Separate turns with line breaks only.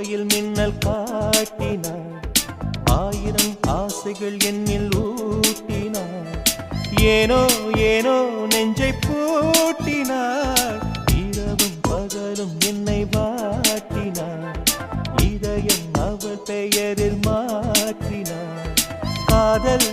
போர்வையில் மின்னல் காட்டினாள், ஆயிரம் ஆசைகள் என்னில் ஊட்டினாள். ஏனோ ஏனோ நெஞ்சை பூட்டினாள், இரவும் பகலும் என்னை வாட்டினாள். இதயம் அவள் பெயரில் மாற்றினாள். காதல்